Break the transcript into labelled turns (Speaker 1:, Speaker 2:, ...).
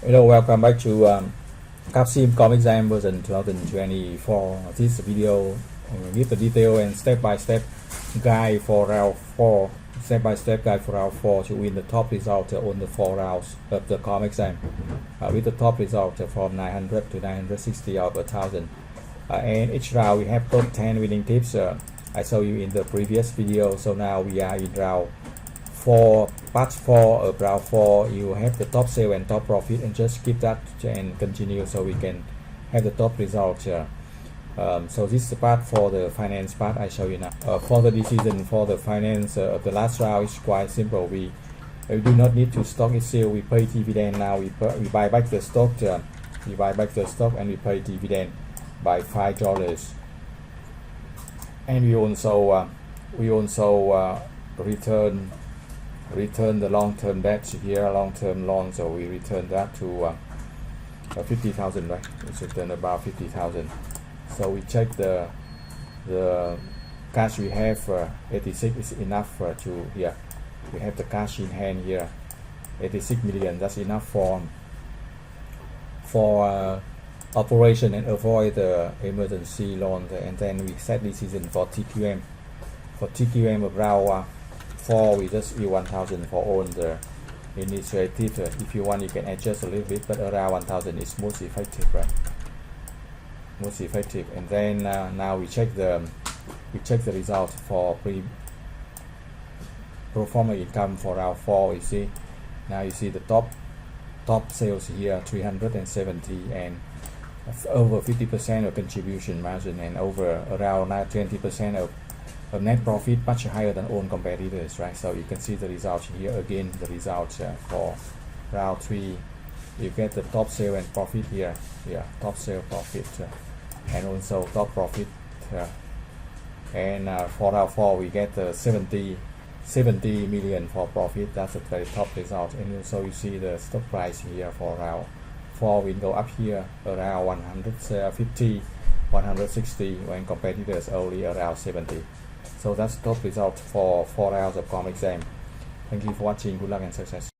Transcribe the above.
Speaker 1: Hello, welcome back to CompXM version 2024. This video give the detail and step-by-step guide for round 4. Step-by-step guide for round 4 to win the top result on the 4 rounds of the CompXM with the top result from 900 to 960 out of 1000. And each round we have top 10 winning tips. I showed you in the previous video. So now we are in round 4, part 4 of round 4. You have the top sale and top profit, and just keep that and continue so we can have the top result. So this is the part for the finance part I show you now. For the decision for the finance of the last round is quite simple. We do not need to stock it sale. We pay dividend now. We buy back the stock. We buy back the stock and we pay dividend by $5. And we also return the long-term debt here, long-term loan. So we return that to 50,000, right? It's return about 50,000. So we check the cash we have. 86 is enough to here. We have the cash in hand here, 86 million. That's enough for operation and avoid the emergency loan. And then we set decision for TQM. For TQM of round 4, we just use 1,000 for all the initiative. If you want, you can adjust a little bit, but around 1,000 is most effective, right? Most effective. And then now we check the result for pro forma income for round 4. You see, now you see the top sales here, 370, and over 50% of contribution margin, and over around 20% of net profit, much higher than all competitors, right? So you can see the result here again. The results for round 3, you get the top sale and profit here. Top sale profit and also top profit. And for round 4, we get 70 million for profit. That's a very top result. And also you see the stock price here for round 4 will go up here around 150, 160, when competitors only around 70. So that's top result for 4 rounds of CompXM. Thank you for watching. Good luck and success.